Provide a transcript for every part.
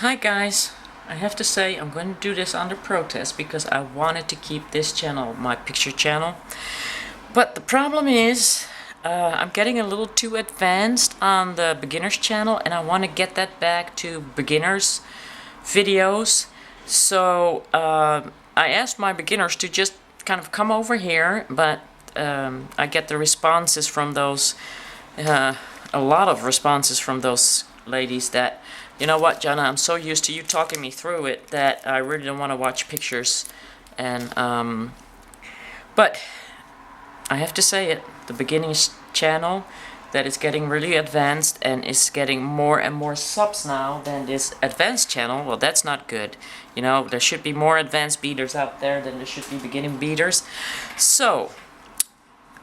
Hi guys, I have to say I'm going to do this under protest because I wanted to keep this channel my picture channel. But the problem is I'm getting a little too advanced on the beginners channel and I want to get that back to beginners videos. So I asked my beginners to just kind of come over here, but I get the responses from those, a lot of responses from those ladies that, you know what, Jana, I'm so used to you talking me through it that I really don't want to watch pictures. And but I have to say it, the beginnings channel that is getting really advanced and is getting more and more subs now than this advanced channel. Well, that's not good. You know, there should be more advanced beaders out there than there should be beginning beaders. So,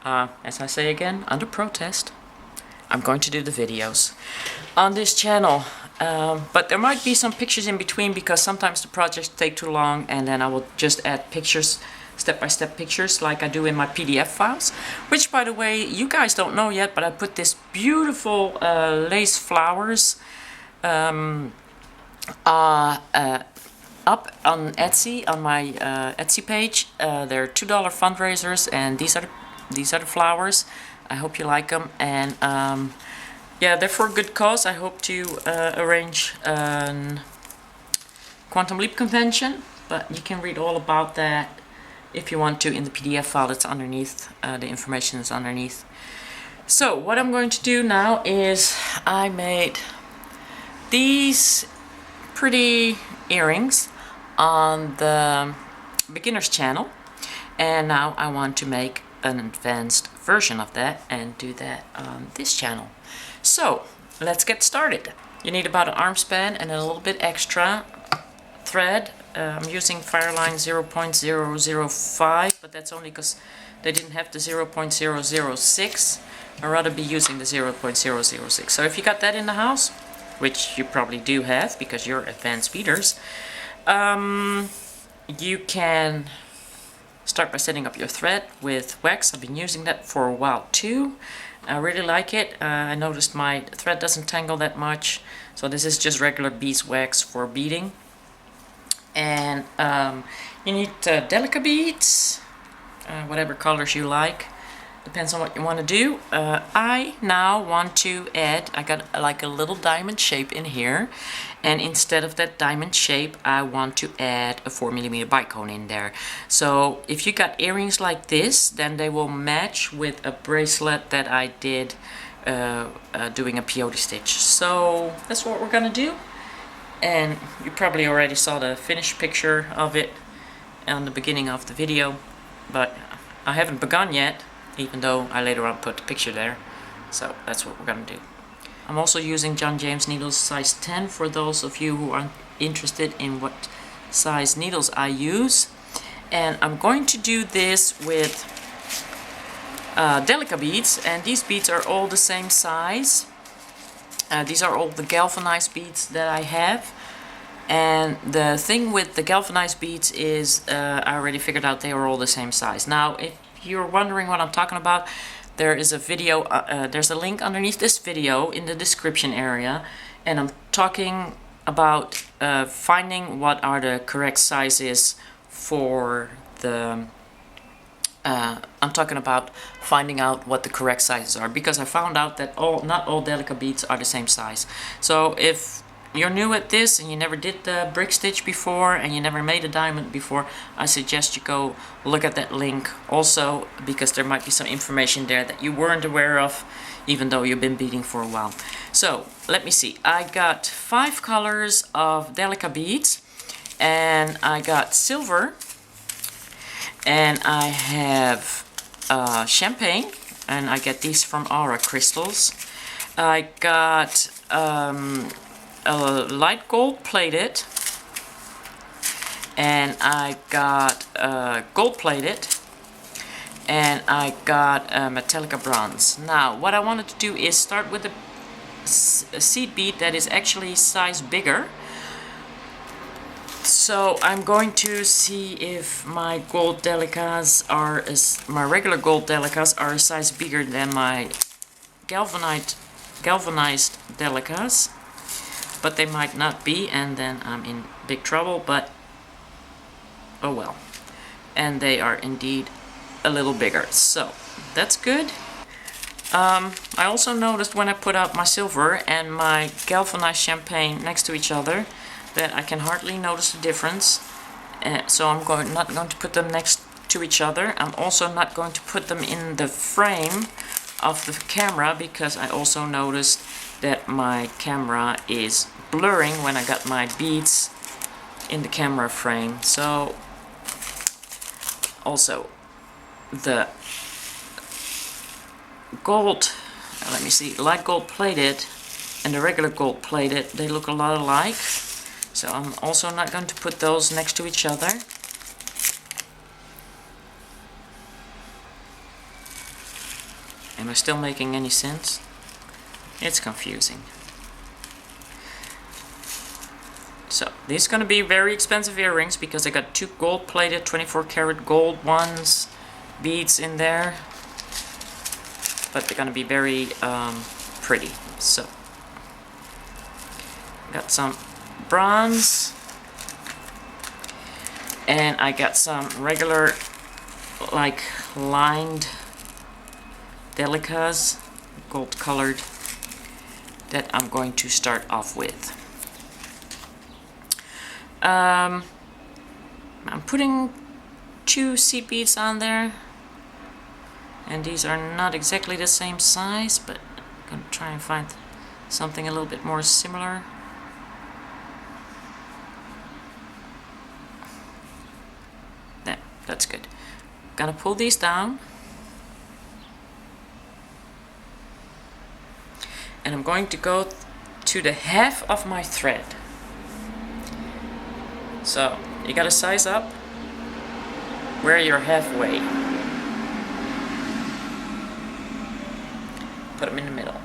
as I say again, under protest, I'm going to do the videos on this channel. But there might be some pictures in between because sometimes the projects take too long, and then I will just add pictures, step-by-step pictures like I do in my PDF files. Which, by the way, you guys don't know yet, but I put this beautiful lace flowers up on Etsy, on my Etsy page. They're $2 fundraisers, and these are the flowers. I hope you like them, and yeah, they're for a good cause. I hope to arrange a Quantum Leap convention, but you can read all about that if you want to in the PDF file that's underneath. The information is underneath. So what I'm going to do now is I made these pretty earrings on the beginners channel, and now I want to make an advanced version of that and do that on this channel. So let's get started. You need about an arm span and a little bit extra thread. I'm using Fireline 0.005, but that's only because they didn't have the 0.006. I'd rather be using the 0.006. So if you got that in the house, which you probably do have because you're advanced beaders, you can start by setting up your thread with wax. I've been using that for a while too. I really like it. I noticed my thread doesn't tangle that much. So this is just regular beeswax for beading. And you need delicate beads, whatever colors you like. Depends on what you want to do. I now want to add, I got like a little diamond shape in here, and instead of that diamond shape I want to add a 4mm bicone in there. So if you got earrings like this, then they will match with a bracelet that I did doing a peyote stitch. So that's what we're gonna do, and you probably already saw the finished picture of it on the beginning of the video, but I haven't begun yet, even though I later on put the picture there. So that's what we're gonna do. I'm also using John James needles size 10 for those of you who are interested in what size needles I use. And I'm going to do this with Delica beads, and these beads are all the same size. These are all the galvanized beads that I have. And the thing with the galvanized beads is I already figured out they are all the same size. Now, if you're wondering what I'm talking about, there is a video, there's a link underneath this video in the description area, and I'm talking about finding what are the correct sizes for the I'm talking about finding out what the correct sizes are, because I found out that not all Delica beads are the same size. So if you're new at this and you never did the brick stitch before and you never made a diamond before, I suggest you go look at that link also, because there might be some information there that you weren't aware of even though you've been beading for a while. So let me see, I got 5 colors of Delica beads, and I got silver, and I have champagne, and I get these from Aura Crystals. I got a light gold plated, and I got gold plated, and I got Metallica bronze. Now what I wanted to do is start with a seed bead that is actually size bigger. So I'm going to see if my gold delicas are my regular gold delicas are a size bigger than my galvanized delicas. but they might not be, and then I'm in big trouble, but oh well. And they are indeed a little bigger, so that's good. I also noticed when I put out my silver and my galvanized champagne next to each other that I can hardly notice the difference. So I'm not going to put them next to each other. I'm also not going to put them in the frame of the camera, because I also noticed that my camera is blurring when I got my beads in the camera frame. So also the gold, let me see, light gold plated and the regular gold plated, they look a lot alike. So I'm also not going to put those next to each other. Am I still making any sense? It's confusing. So these are going to be very expensive earrings, because I got 2 gold plated 24 karat gold ones, beads in there. But they're going to be very pretty. So got some bronze, and I got some regular like lined delicas, gold colored, that I'm going to start off with. I'm putting 2 seed beads on there, and these are not exactly the same size, but I'm going to try and find something a little bit more similar. That's good. Gonna pull these down, and I'm going to go to the half of my thread. So you gotta size up where you're halfway. Put them in the middle.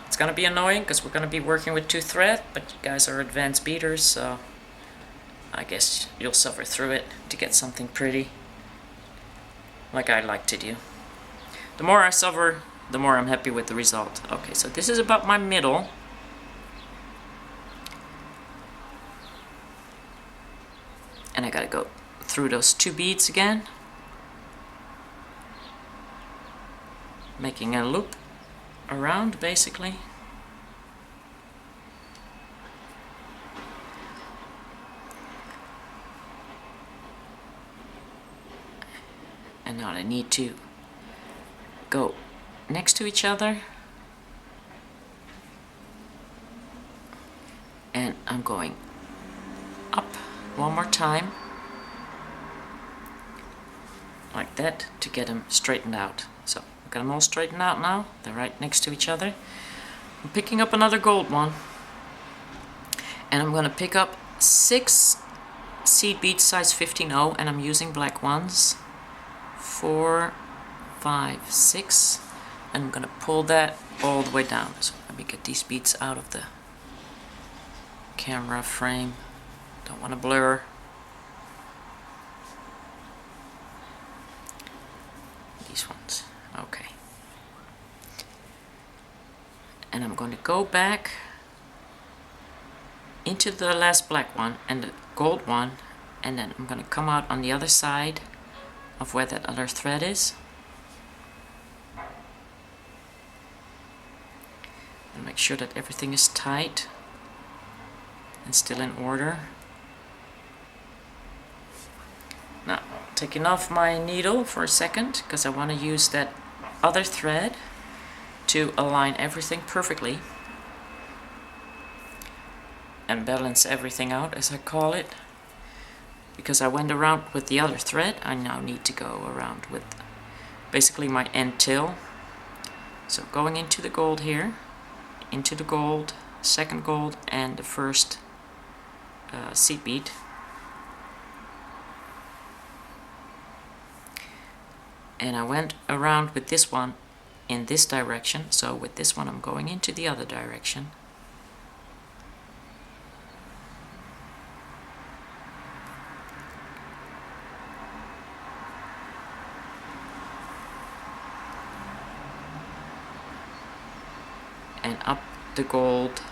It's gonna be annoying because we're gonna be working with 2 thread, but you guys are advanced beaders, so I guess you'll suffer through it to get something pretty, like I like to do. The more I suffer, the more I'm happy with the result. Okay, so this is about my middle. And I gotta go through those 2 beads again, making a loop around basically. And now I need to go next to each other, and I'm going up one more time like that to get them straightened out. So I've got them all straightened out now. They're right next to each other. I'm picking up another gold one, and I'm going to pick up 6 seed beads size 15-0, and I'm using black ones. 4, 5, 6, and I'm gonna pull that all the way down. So let me get these beads out of the camera frame. Don't want to blur. These ones. Okay. And I'm going to go back into the last black one and the gold one, and then I'm going to come out on the other side of where that other thread is. And make sure that everything is tight and still in order. Now, taking off my needle for a second, because I want to use that other thread to align everything perfectly and balance everything out, as I call it. Because I went around with the other thread, I now need to go around with basically my end till. So going into the gold here, into the gold, second gold, and the first seed bead. And I went around with this one in this direction, so with this one I'm going into the other direction. And up the gold,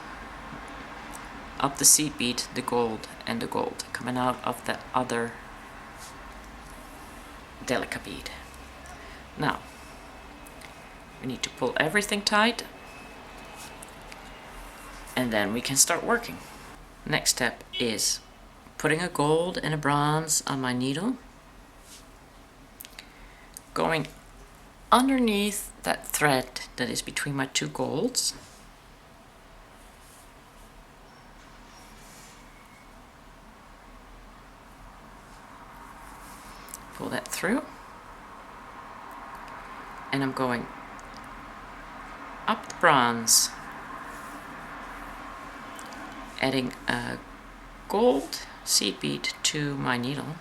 up the seed bead, the gold and the gold coming out of the other delicate bead. Now we need to pull everything tight, and then we can start working. Next step is putting a gold and a bronze on my needle, going underneath that thread that is between my two golds, pull that through, and I'm going up the bronze, adding a gold seed bead to my needle,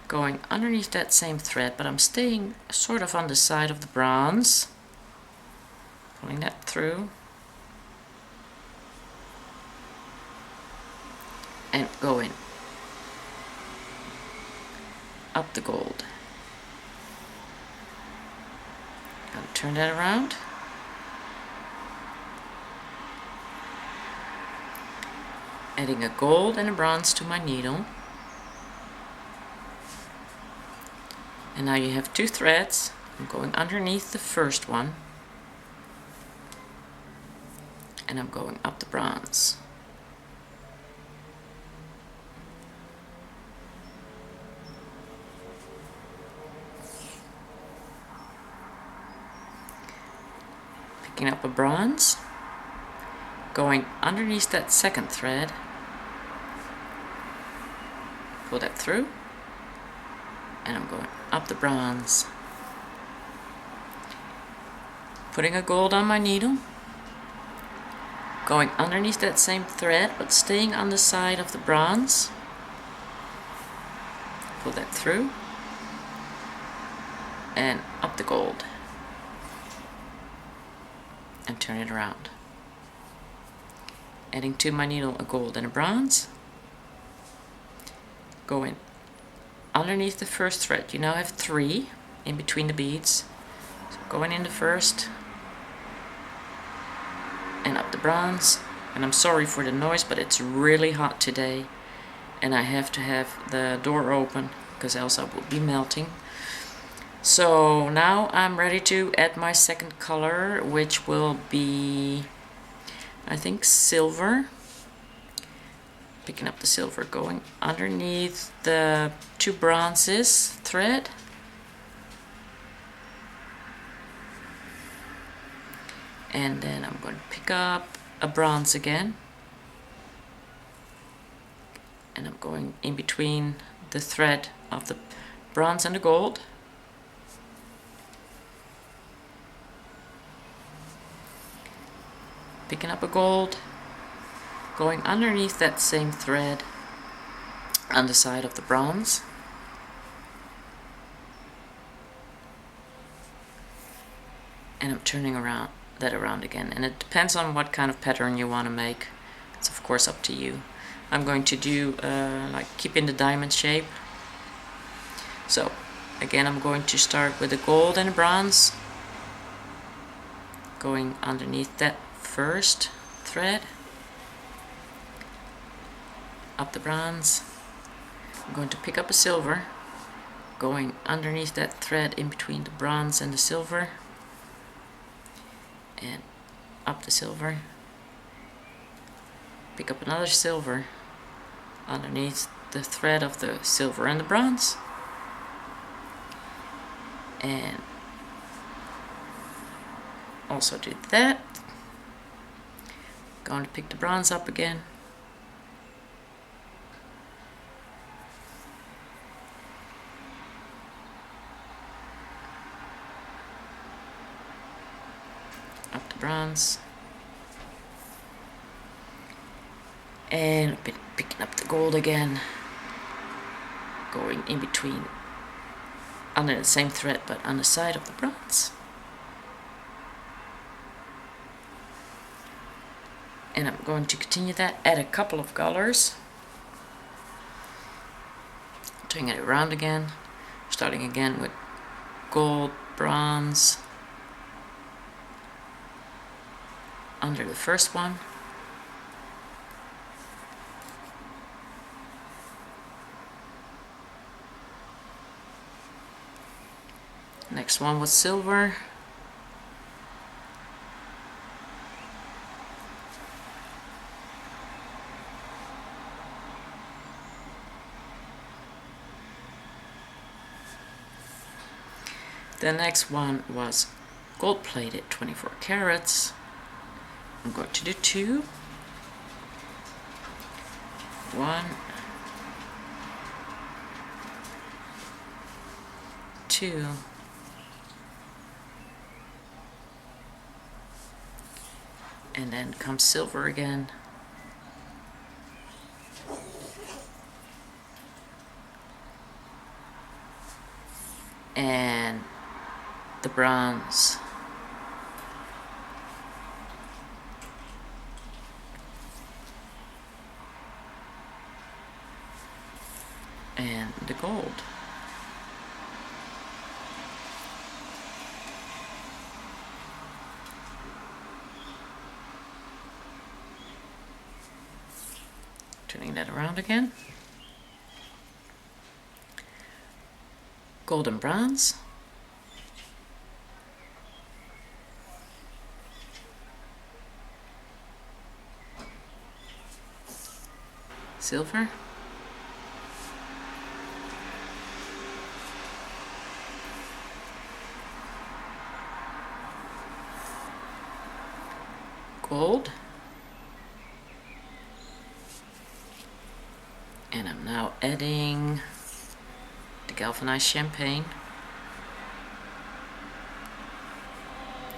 going underneath that same thread, but I'm staying sort of on the side of the bronze, pulling that through, and going up the gold. Gotta turn that around. Adding a gold and a bronze to my needle. And now you have two threads. I'm going underneath the first one, and I'm going up the bronze. Picking up a bronze, going underneath that second thread, pull that through, and I'm going up the bronze, putting a gold on my needle, going underneath that same thread but staying on the side of the bronze, pull that through, and up the gold, and turn it around. Adding to my needle a gold and a bronze, going underneath the first thread. You now have three in between the beads. So going in the first, and up the bronze. And I'm sorry for the noise, but it's really hot today, and I have to have the door open because else I will be melting. So now I'm ready to add my second color, which will be, I think, silver. Picking up the silver, going underneath the two bronzes thread, and then I'm going to pick up a bronze again, and I'm going in between the thread of the bronze and the gold, picking up a gold, going underneath that same thread on the side of the bronze, and I'm turning that around again. And it depends on what kind of pattern you want to make. It's of course up to you. I'm going to do like keeping the diamond shape. So again, I'm going to start with a gold and a bronze, going underneath that first thread, up the bronze. I'm going to pick up a silver, going underneath that thread in between the bronze and the silver, and up the silver. Pick up another silver underneath the thread of the silver and the bronze, and also do that. Going to pick the bronze up again, up the bronze, and picking up the gold again, going in between under the same thread but on the side of the bronze, and I'm going to continue that, add a couple of colors, turning it around again, starting again with gold, bronze, under the first one. Next one was silver. The next one was gold plated 24 carats. I'm going to do 2. 1, 2, and then comes silver again. And the bronze. And the gold. Turning that around again. Gold and bronze. Silver. Gold. And I'm now adding the galvanized champagne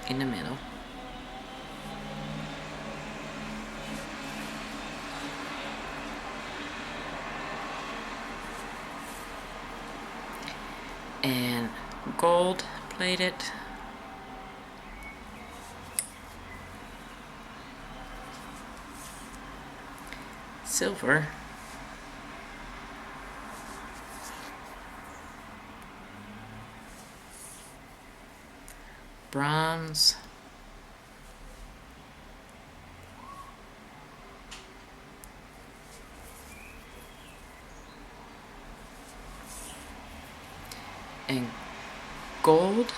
in the middle. And gold plated. Silver. Bronze. And gold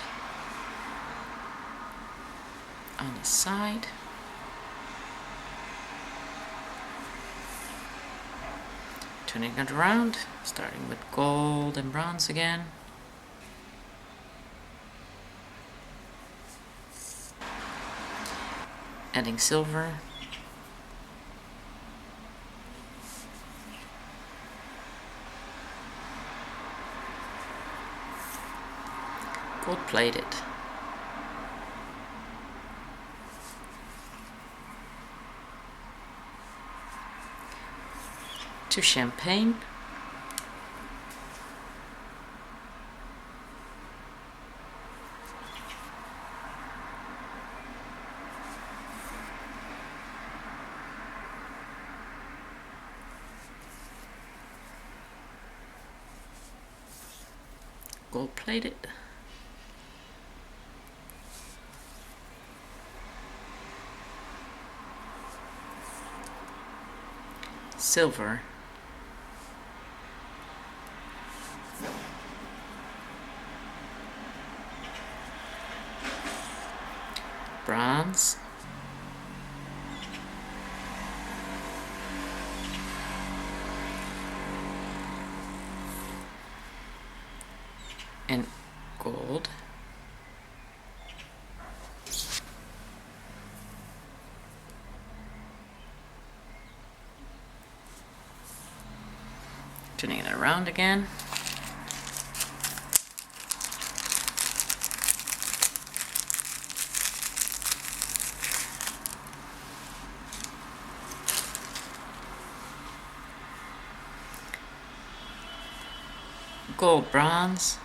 on the side. Turning it around, starting with gold and bronze again. Adding silver. Gold plated. To champagne. Gold plated. Silver. Bronze. And gold. Turning it around again. Gold bronze.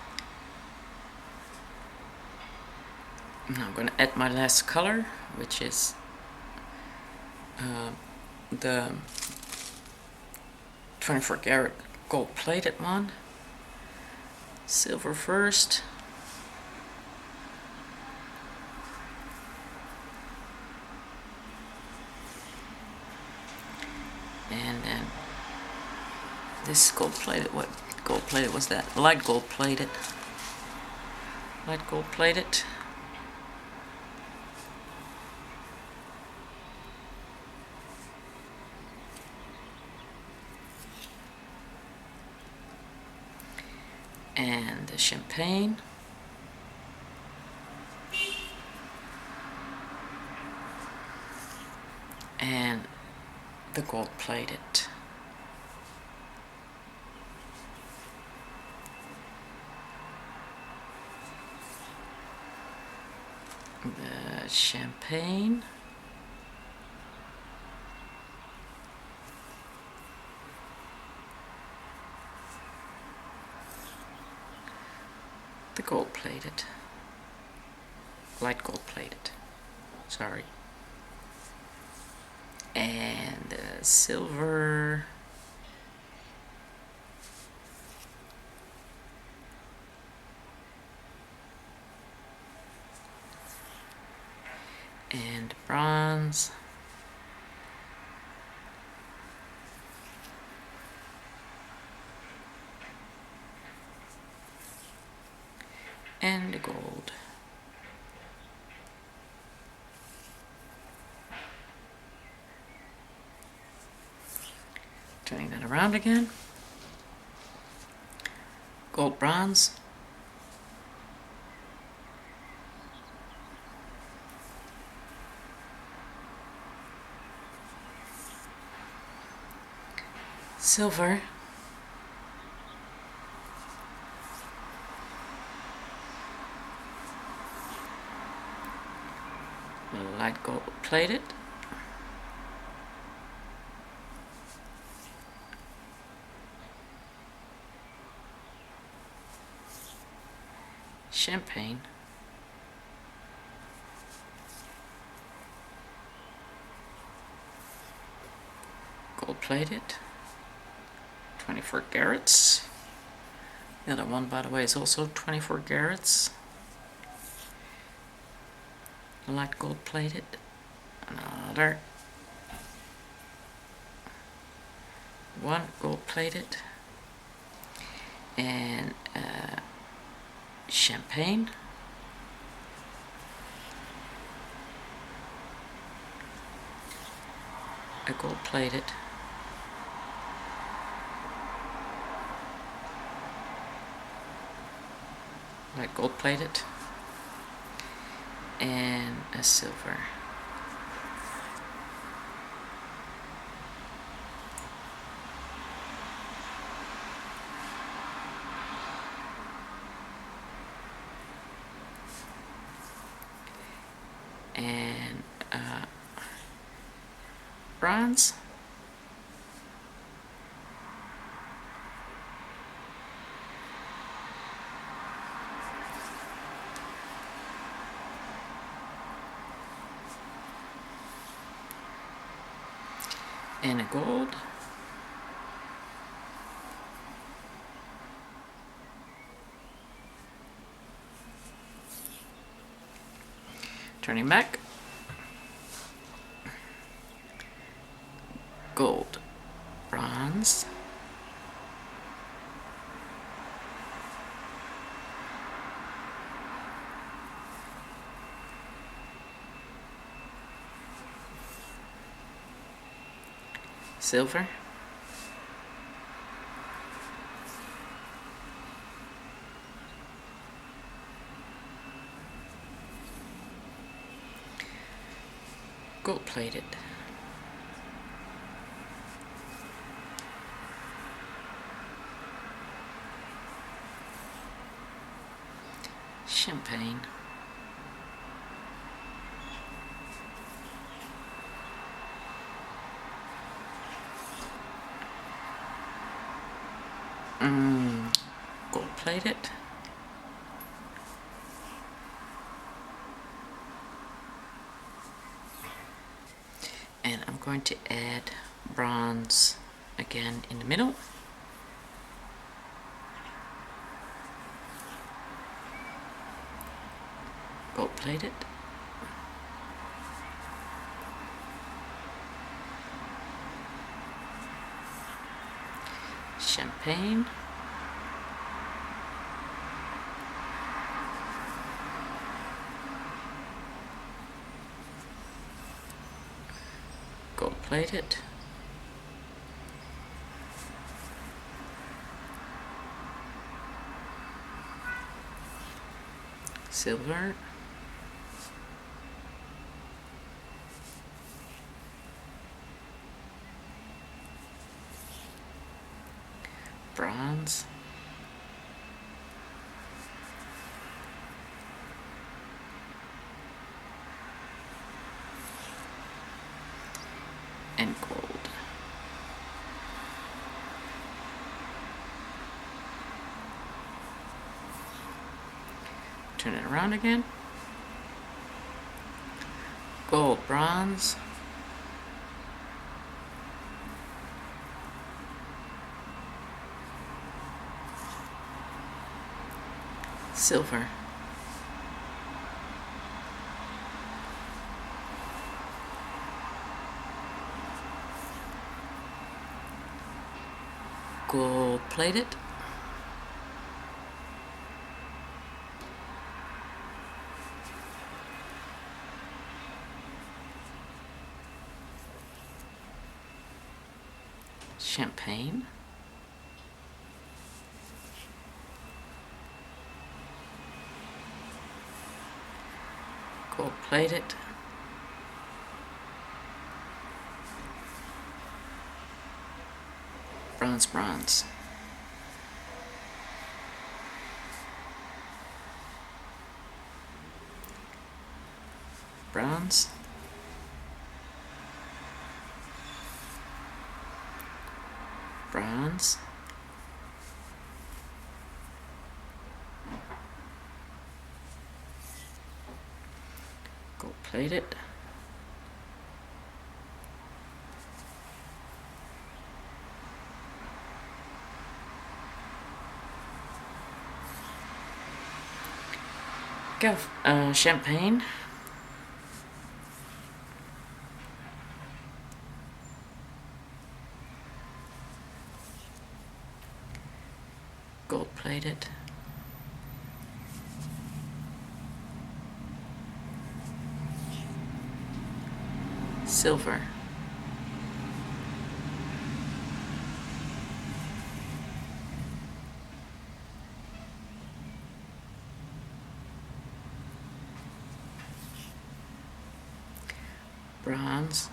Now I'm going to add my last color, which is the 24 karat gold plated one. Silver first. this gold plated, what gold plated was that? Light gold plated. Light gold plated. And the champagne. And the gold plated. The champagne. The gold plated. Light gold plated. Sorry. And the silver. And bronze. And the gold. Turning that around again. Gold, bronze. Silver. Light gold plated. Champagne. Gold plated. 24 carats. The other one, by the way, is also 24 carats. Light gold plated. Another one gold plated. And champagne. A gold plated. Light gold plated. And a silver. And bronze. And a gold. Turning back. Gold, bronze, silver, gold plated, champagne, gold plated, and I'm going to add bronze again in the middle. Gold plated. champagne, gold-plated, silver, bronze, and gold. Turn it around again. Gold, bronze, silver, gold-plated, champagne, gold-plated, bronze, bronze, bronze, bronze, gold-plated, champagne, gold-plated, silver, bronze,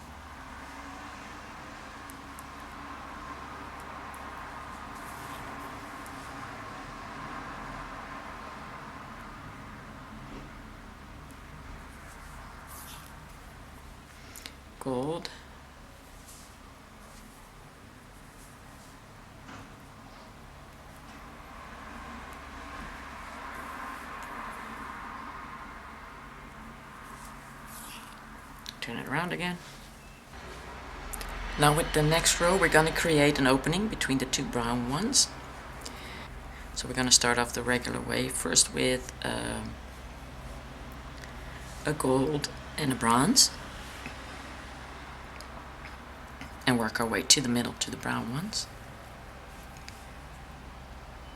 gold, turn it around again. Now with the next row we're going to create an opening between the two brown ones. So we're going to start off the regular way, first with a gold and a bronze, and work our way to the middle to the brown ones.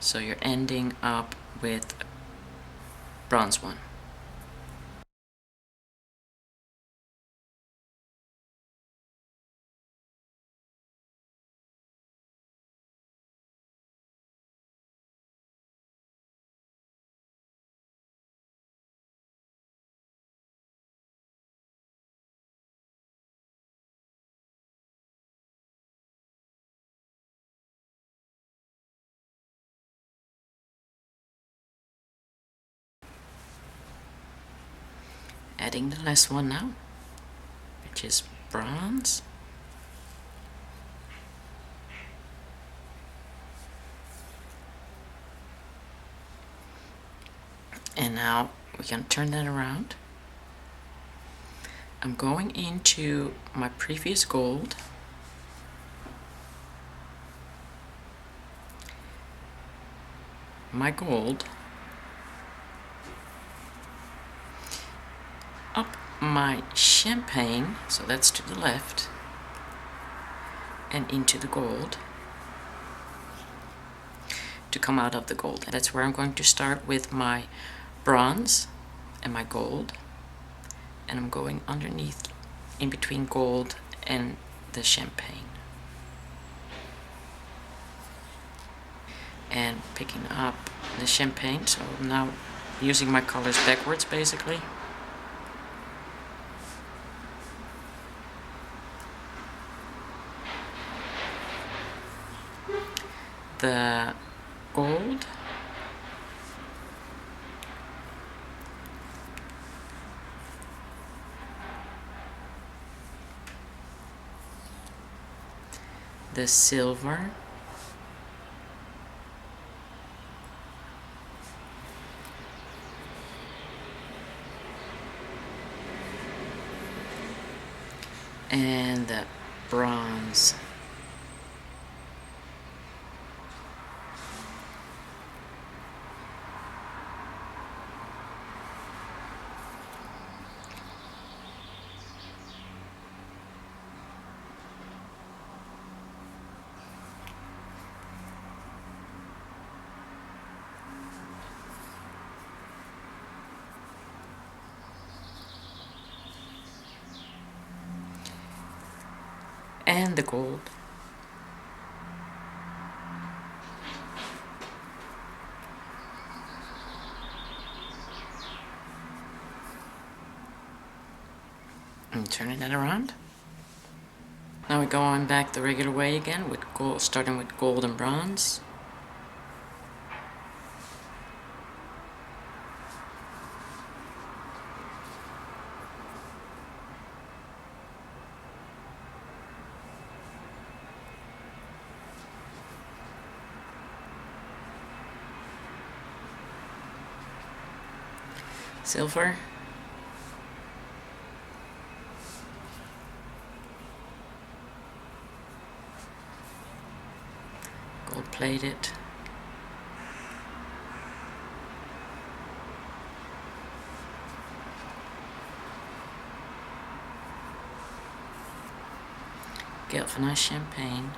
So you're ending up with a bronze one. Adding the last one now, which is bronze. And now we can turn that around. I'm going into my previous gold, my gold, up my champagne, so that's to the left, and into the gold, to come out of the gold. And that's where I'm going to start with my bronze and my gold, and I'm going underneath in between gold and the champagne, and picking up the champagne. So I'm now using my colors backwards basically. The gold, the silver, and the bronze. And the gold. And turning that around. Now we're going back the regular way again with gold, starting with gold and bronze. Silver, gold plated, galvanized champagne,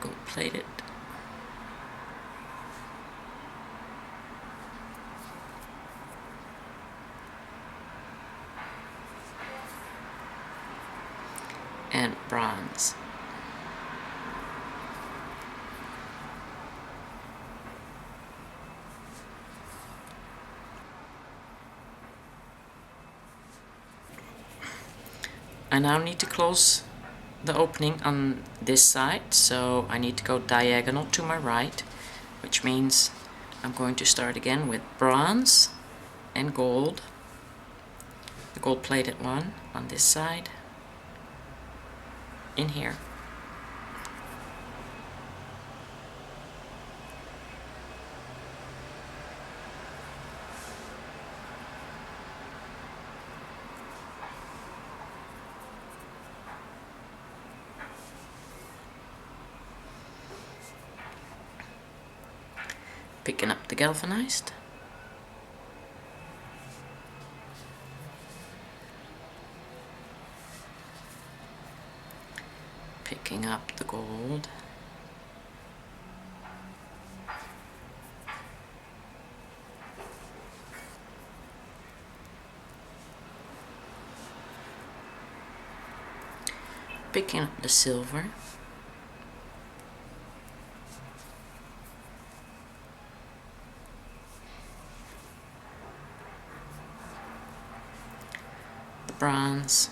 gold plated, and bronze. I now need to close the opening on this side, so I need to go diagonal to my right, which means I'm going to start again with bronze and gold, the gold plated one on this side, in here. Picking up the galvanized, picking up the gold, picking up the silver, the bronze,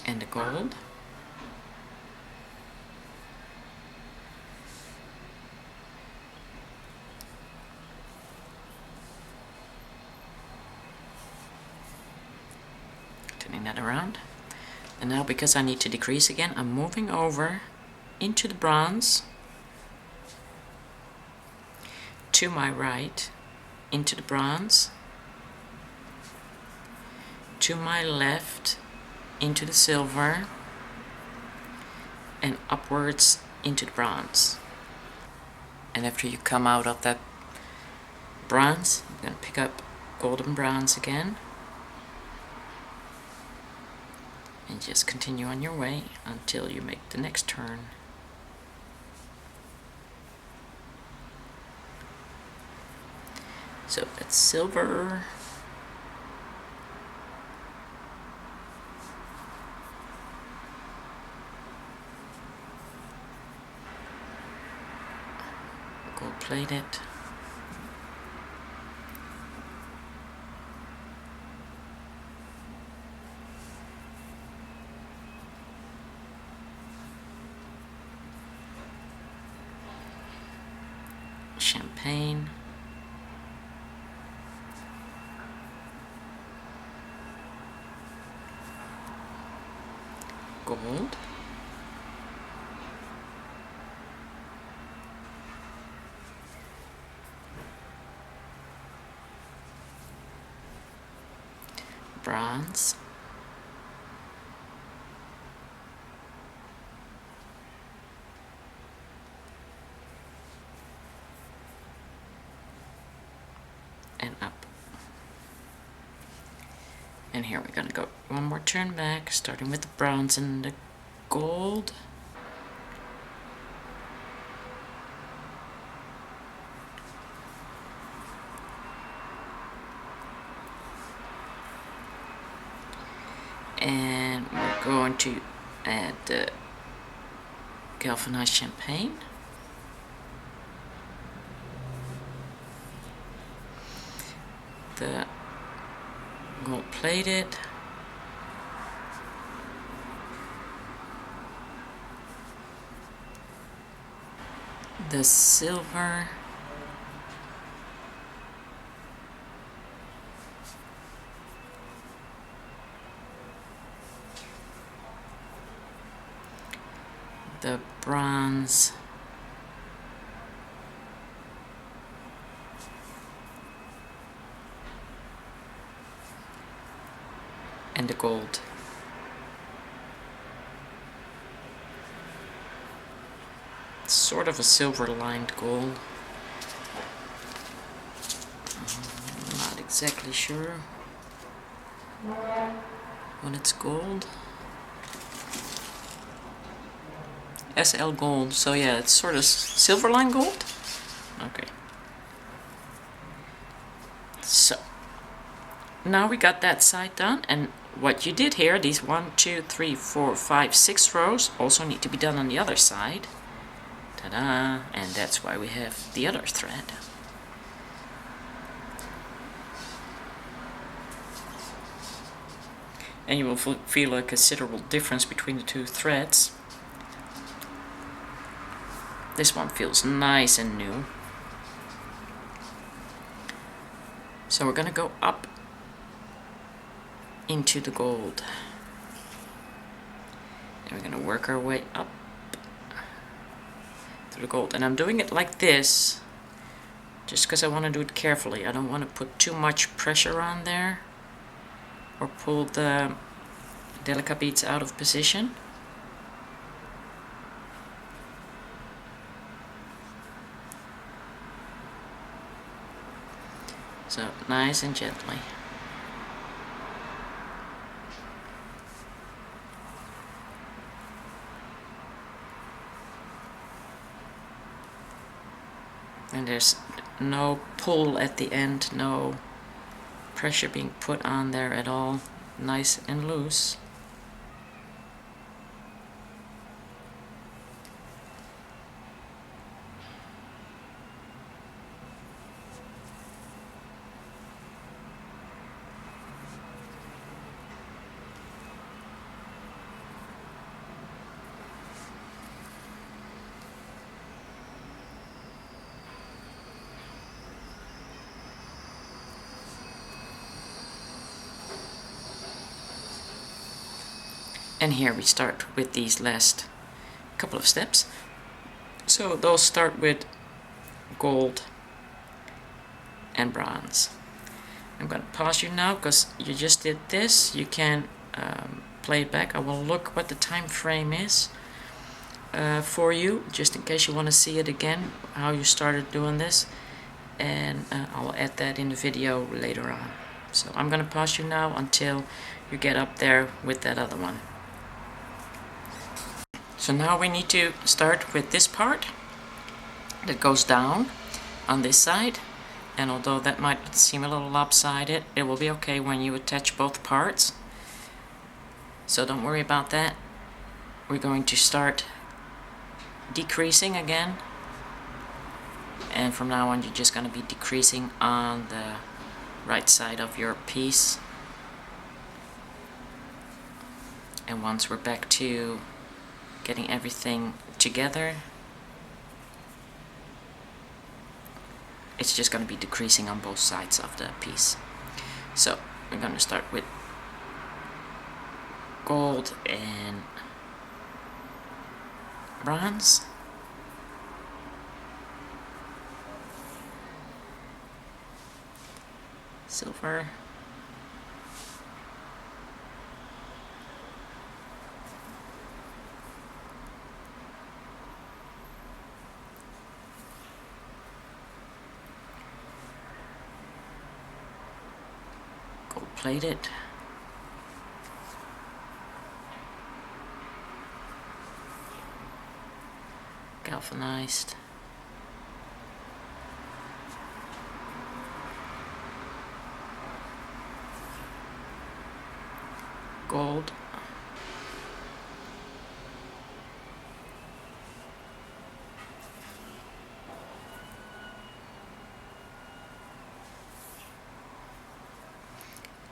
and the gold. Turning that around. And now, because I need to decrease again, I'm moving over into the bronze, to my right, into the bronze, to my left into the silver and upwards into the bronze. And after you come out of that bronze, you're going to pick up golden bronze again and just continue on your way until you make the next turn. So that's silver, gold plated, champagne, gold, bronze, and up. And here we're going to go one more turn back, starting with the bronze and the gold. And we're going to add the galvanized champagne. The gold plated, the silver, the bronze, and the gold. It's sort of a silver lined gold. I'm not exactly sure when it's gold. SL gold, so yeah, it's sort of silver line gold. Okay. So now we got that side done, and what you did here, these 1, 2, 3, 4, 5, 6 rows also need to be done on the other side. Ta-da! And that's why we have the other thread. And you will feel a considerable difference between the two threads. This one feels nice and new. So we're going to go up into the gold. And we're going to work our way up to the gold. And I'm doing it like this just because I want to do it carefully. I don't want to put too much pressure on there or pull the delica beads out of position. So nice and gently. And there's no pull at the end, no pressure being put on there at all. Nice and loose. And here we start with these last couple of steps. So those start with gold and bronze. I'm going to pause you now because you just did this. You can play it back. I will look what the time frame is for you, just in case you want to see it again, how you started doing this, and I'll add that in the video later on. So I'm going to pause you now until you get up there with that other one. So now we need to start with this part that goes down on this side, and although that might seem a little lopsided, it will be okay when you attach both parts, so don't worry about that. We're going to start decreasing again, and from now on you're just going to be decreasing on the right side of your piece. And once we're back to getting everything together, it's just going to be decreasing on both sides of the piece. So we're going to start with gold and bronze. Silver. Gold-plated. Galvanized. Gold.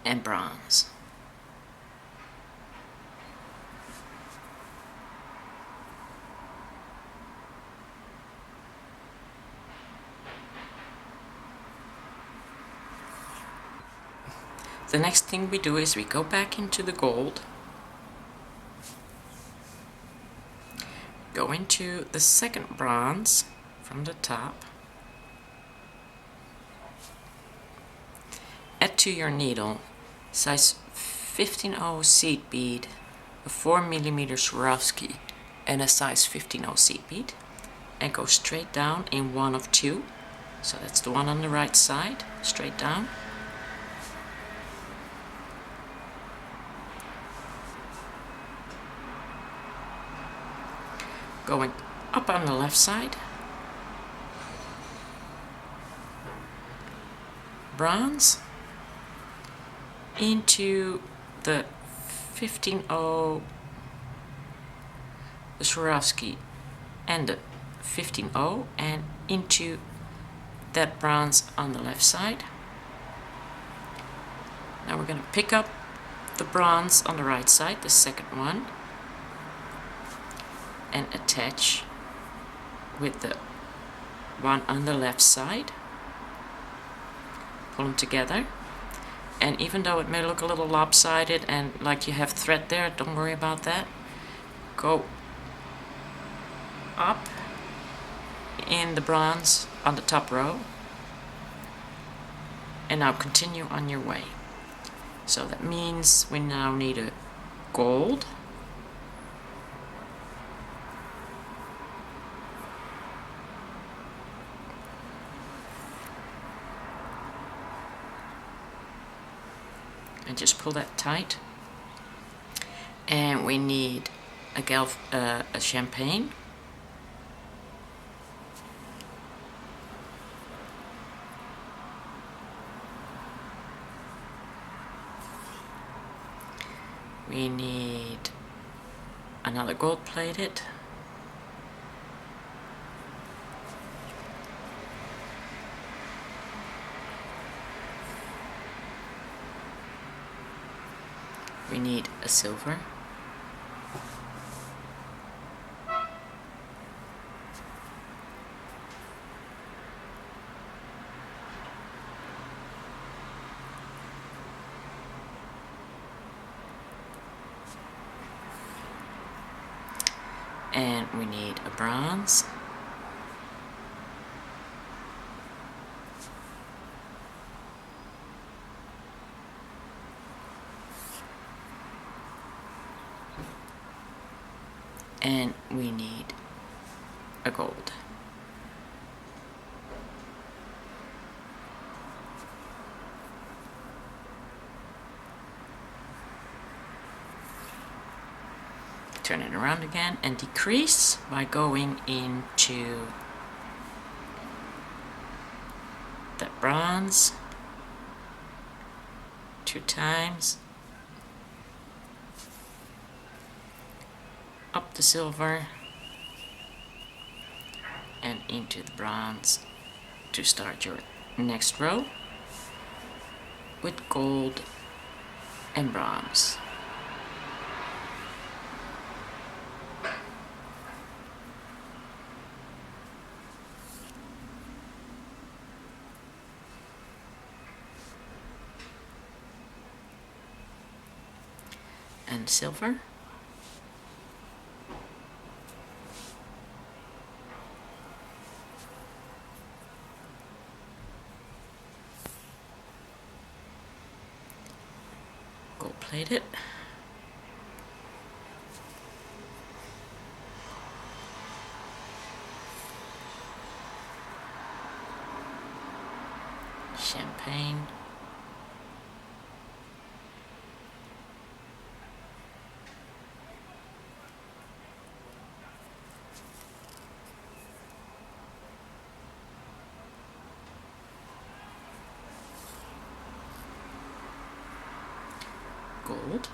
And bronze. The next thing we do is we go back into the gold, go into the second bronze from the top, add to your needle size 15/0 seed bead, a 4mm Swarovski, and a size 15/0 seed bead, and go straight down in one of two. So that's the one on the right side, straight down. Going up on the left side, bronze, into the 15/0 the Swarovski and the 15/0, and into that bronze on the left side. Now we're going to pick up the bronze on the right side, the second one, and attach with the one on the left side. Pull them together, and even though it may look a little lopsided and like you have thread there, don't worry about that. Go up in the bronze on the top row, and now continue on your way. So that means we now need a gold, and just pull that tight. And we need a champagne, we need another gold-plated, we need a silver, and we need a bronze, we need a gold. Turn it around again and decrease by going into the bronze 2 times, up the silver, and into the bronze to start your next row with gold and bronze. And silver. Gold plated. Champagne. Gold.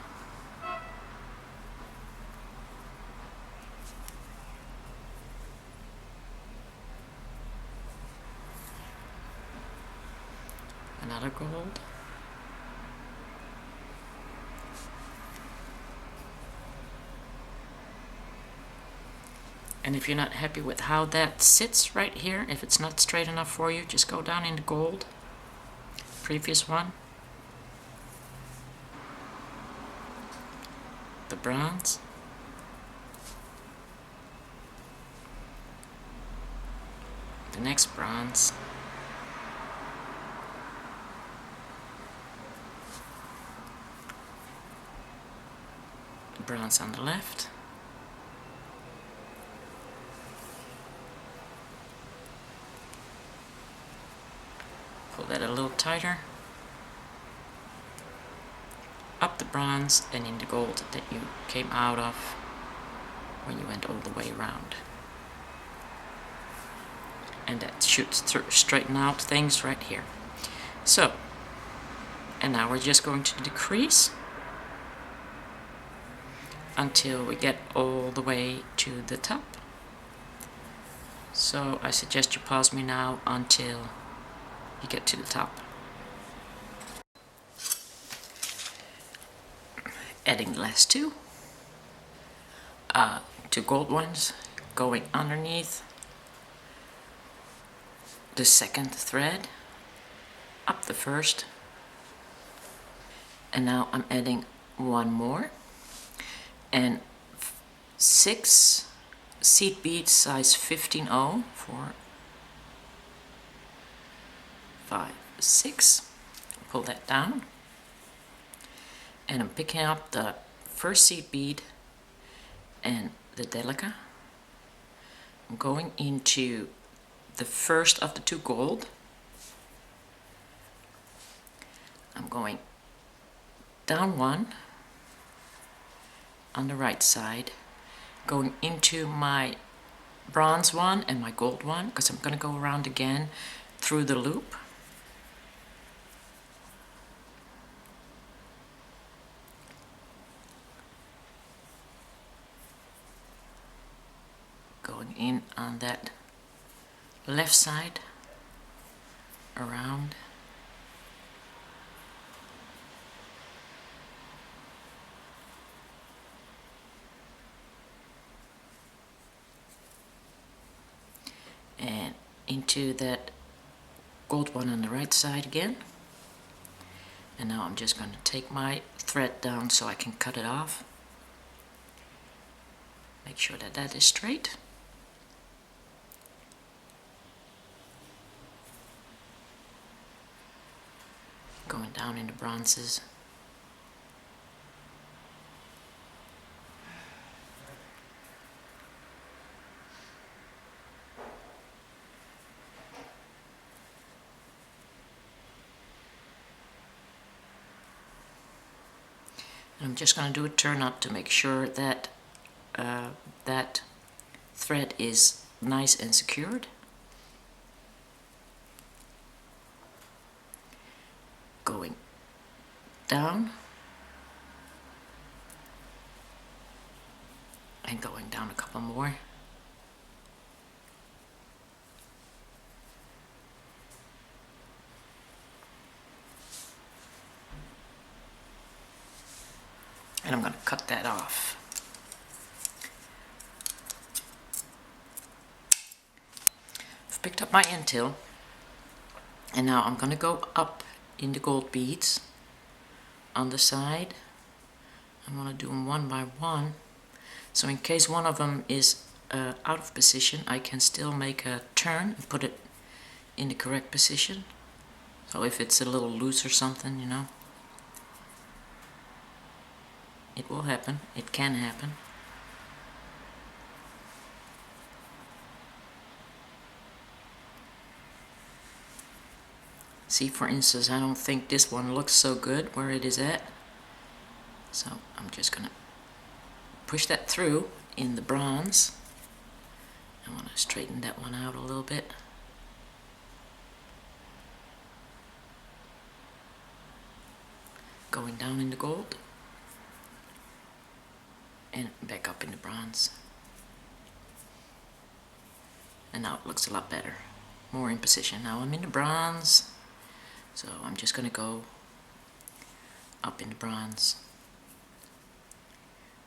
Another gold. And if you're not happy with how that sits right here, if it's not straight enough for you, just go down into gold. Previous one. The bronze. The next bronze. The bronze on the left. Pull that a little tighter. Up the bronze and in the gold that you came out of when you went all the way around. And that should straighten out things right here. So, and now we're just going to decrease until we get all the way to the top. So I suggest you pause me now until you get to the top. Adding the last two gold ones, going underneath the second thread, up the first, and now I'm adding one more, and 6 seed beads size 15/0, 4, 5, 6. Pull that down, and I'm picking up the first seed bead and the delica. I'm going into the first of the 2 gold. I'm going down 1 on the right side, going into my bronze one and my gold one, because I'm going to go around again through the loop. Going in on that left side, around. And into that gold one on the right side again. And now I'm just going to take my thread down so I can cut it off. Make sure that that is straight. Going down into bronzes. I'm just going to do a turn up to make sure that that thread is nice and secured. Going down and going down a couple more. And I'm going to cut that off. I've picked up my end tool, and now I'm going to go up in the gold beads on the side. I'm going to do them one by one, so in case one of them is out of position, I can still make a turn and put it in the correct position. So if it's a little loose or something, you know, it will happen. It can happen. See, for instance, I don't think this one looks so good where it is at. So I'm just gonna push that through in the bronze. I want to straighten that one out a little bit. Going down in the gold and back up in the bronze. And now it looks a lot better, more in position. Now I'm in the bronze, so I'm just gonna go up in the bronze.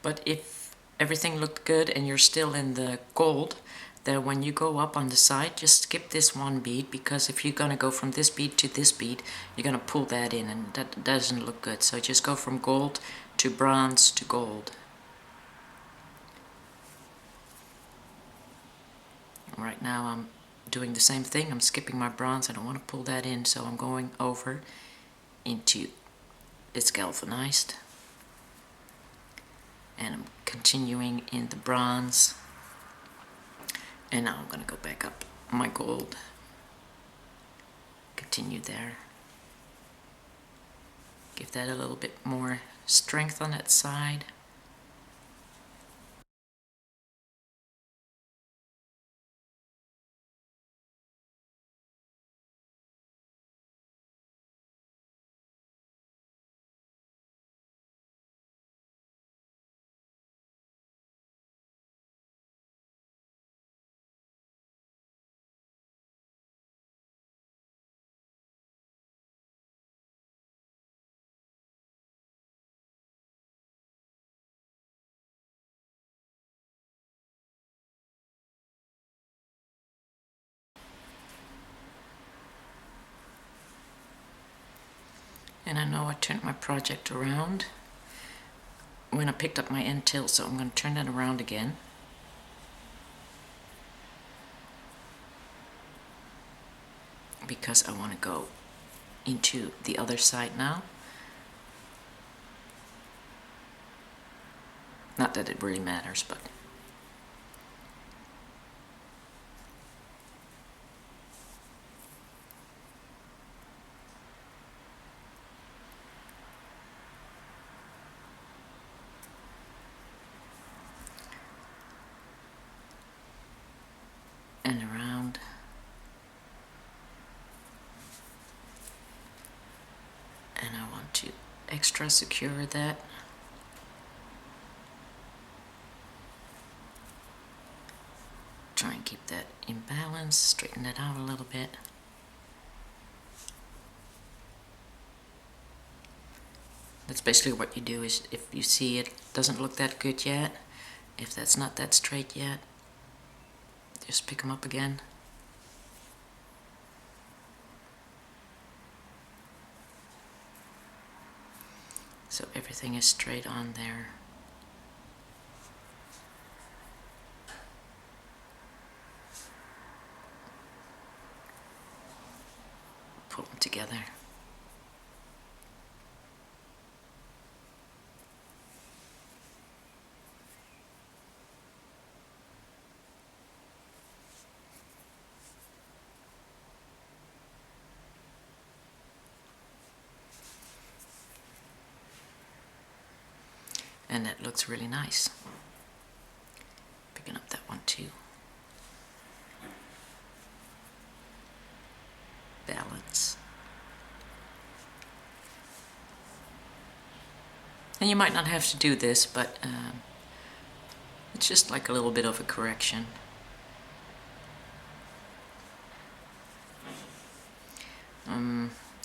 But if everything looked good and you're still in the gold, then when you go up on the side, just skip this one bead, because if you're gonna go from this bead to this bead, you're gonna pull that in, and that doesn't look good. So just go from gold to bronze to gold. Right now I'm doing the same thing. I'm skipping my bronze. I don't want to pull that in, so I'm going over into it's galvanized, and I'm continuing in the bronze, and now I'm going to go back up my gold, continue there, give that a little bit more strength on that side. And I know I turned my project around when I picked up my end tilt, so I'm going to turn that around again. Because I want to go into the other side now. Not that it really matters, but and around. And I want to extra secure that. Try and keep that in balance, straighten it out a little bit. That's basically what you do. Is if you see it doesn't look that good yet, if that's not that straight yet, just pick them up again. So everything is straight on there. Pull them together. And that looks really nice. Picking up that one too. Balance. And you might not have to do this, but it's just like a little bit of a correction.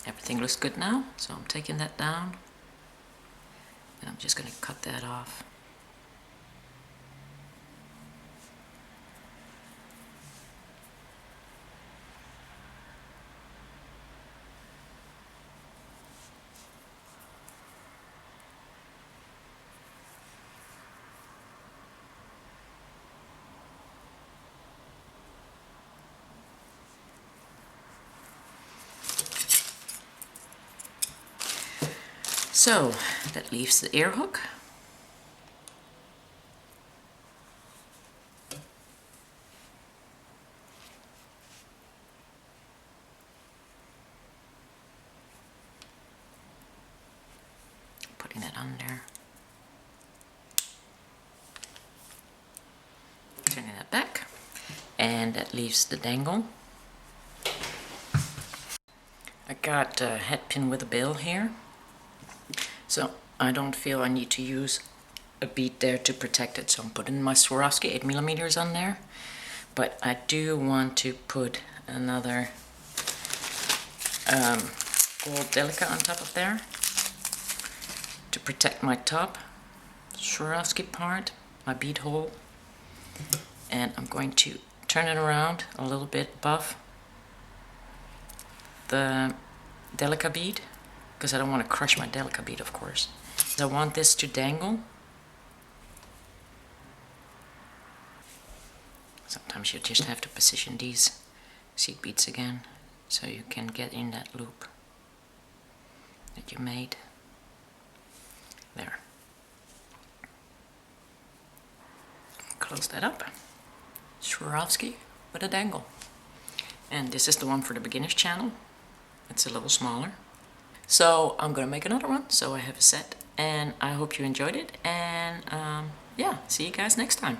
Everything looks good now, so I'm taking that down. And I'm just going to cut that off. So that leaves the ear hook. Putting that under. Turning that back. And that leaves the dangle. I got a head pin with a bill here. So I don't feel I need to use a bead there to protect it. So I'm putting my Swarovski 8mm on there. But I do want to put another gold delica on top of there to protect my top Swarovski part, my bead hole. And I'm going to turn it around a little bit above the delica bead, because I don't want to crush my delica bead, of course. I want this to dangle. Sometimes you just have to position these seed beads again so you can get in that loop that you made. There. Close that up. Swarovski with a dangle. And this is the one for the beginner's channel. It's a little smaller. So I'm gonna make another one, so I have a set, and I hope you enjoyed it, and yeah, see you guys next time.